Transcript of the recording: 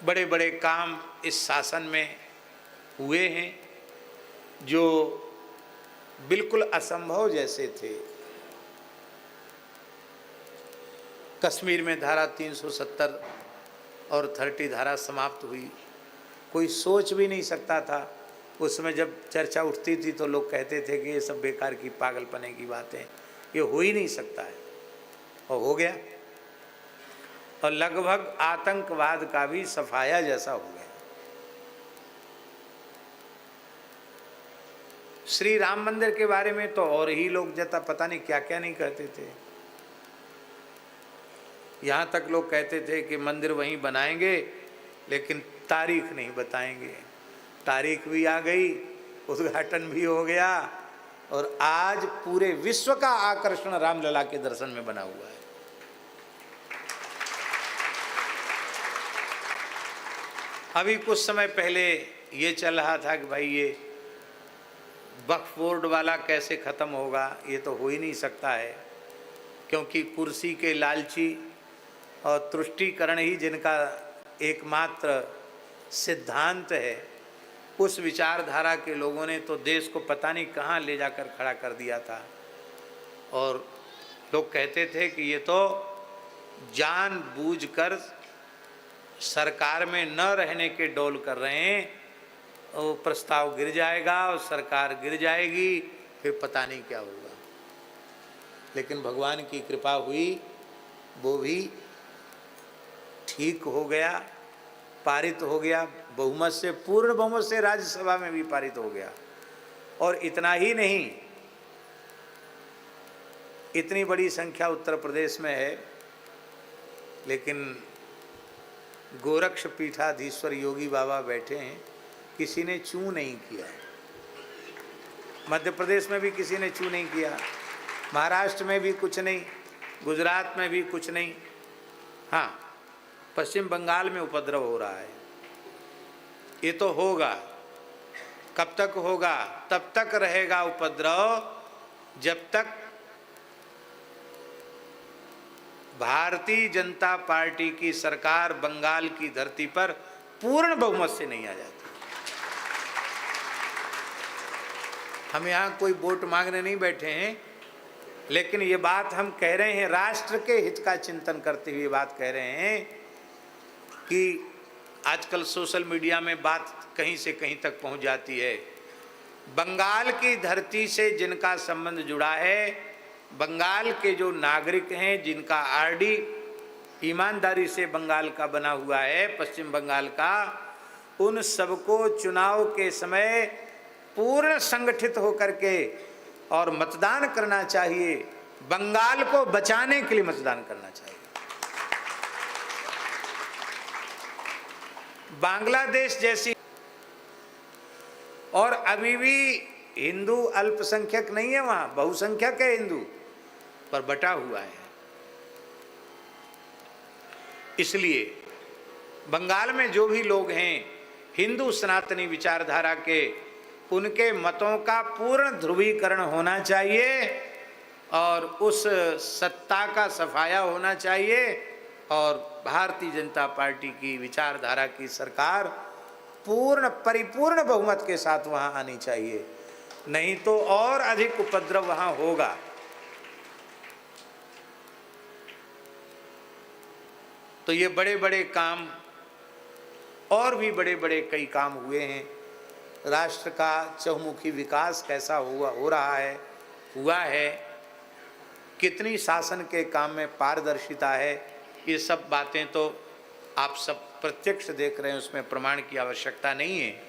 बड़े बड़े काम इस शासन में हुए हैं जो बिल्कुल असंभव जैसे थे। कश्मीर में धारा 370 और 30 धारा समाप्त हुई, कोई सोच भी नहीं सकता था। उसमें जब चर्चा उठती थी तो लोग कहते थे कि ये सब बेकार की पागलपने की बातें, ये हो ही नहीं सकता है, और हो गया। और लगभग आतंकवाद का भी सफाया जैसा हो गया। श्री राम मंदिर के बारे में तो और ही लोग जता पता नहीं क्या क्या नहीं कहते थे। यहाँ तक लोग कहते थे कि मंदिर वहीं बनाएंगे लेकिन तारीख नहीं बताएंगे। तारीख भी आ गई, उद्घाटन भी हो गया, और आज पूरे विश्व का आकर्षण रामलला के दर्शन में बना हुआ है। अभी कुछ समय पहले ये चल रहा था कि भाई ये वक्फ बोर्ड वाला कैसे ख़त्म होगा, ये तो हो ही नहीं सकता है, क्योंकि कुर्सी के लालची और तुष्टीकरण ही जिनका एकमात्र सिद्धांत है, उस विचारधारा के लोगों ने तो देश को पता नहीं कहाँ ले जाकर खड़ा कर दिया था। और लोग कहते थे कि ये तो जानबूझकर सरकार में न रहने के डोल कर रहे हैं, वो प्रस्ताव गिर जाएगा और सरकार गिर जाएगी, फिर पता नहीं क्या होगा। लेकिन भगवान की कृपा हुई, वो भी ठीक हो गया, पारित हो गया बहुमत से, पूर्ण बहुमत से राज्यसभा में भी पारित हो गया। और इतना ही नहीं, इतनी बड़ी संख्या उत्तर प्रदेश में है, लेकिन गोरक्ष पीठाधीश्वर योगी बाबा बैठे हैं, किसी ने चू नहीं किया। मध्य प्रदेश में भी किसी ने चू नहीं किया, महाराष्ट्र में भी कुछ नहीं, गुजरात में भी कुछ नहीं। हाँ, पश्चिम बंगाल में उपद्रव हो रहा है। ये तो होगा, कब तक होगा? तब तक रहेगा उपद्रव जब तक भारतीय जनता पार्टी की सरकार बंगाल की धरती पर पूर्ण बहुमत से नहीं आ जाती। हम यहाँ कोई वोट मांगने नहीं बैठे हैं, लेकिन ये बात हम कह रहे हैं, राष्ट्र के हित का चिंतन करते हुए बात कह रहे हैं कि आजकल सोशल मीडिया में बात कहीं से कहीं तक पहुंच जाती है। बंगाल की धरती से जिनका संबंध जुड़ा है, बंगाल के जो नागरिक हैं, जिनका आरडी ईमानदारी से बंगाल का बना हुआ है, पश्चिम बंगाल का, उन सबको चुनाव के समय पूर्ण संगठित होकर के और मतदान करना चाहिए। बंगाल को बचाने के लिए मतदान करना चाहिए। बांग्लादेश जैसी, और अभी भी हिंदू अल्पसंख्यक नहीं है, वहां बहुसंख्यक है हिंदू, पर बटा हुआ है। इसलिए बंगाल में जो भी लोग हैं हिंदू सनातनी विचारधारा के, उनके मतों का पूर्ण ध्रुवीकरण होना चाहिए और उस सत्ता का सफाया होना चाहिए, और भारतीय जनता पार्टी की विचारधारा की सरकार पूर्ण परिपूर्ण बहुमत के साथ वहां आनी चाहिए। नहीं तो और अधिक उपद्रव वहां होगा। तो ये बड़े बड़े काम, और भी बड़े बड़े कई काम हुए हैं। राष्ट्र का चहुमुखी विकास कैसा हो रहा है, हुआ है, कितनी शासन के काम में पारदर्शिता है, ये सब बातें तो आप सब प्रत्यक्ष देख रहे हैं, उसमें प्रमाण की आवश्यकता नहीं है।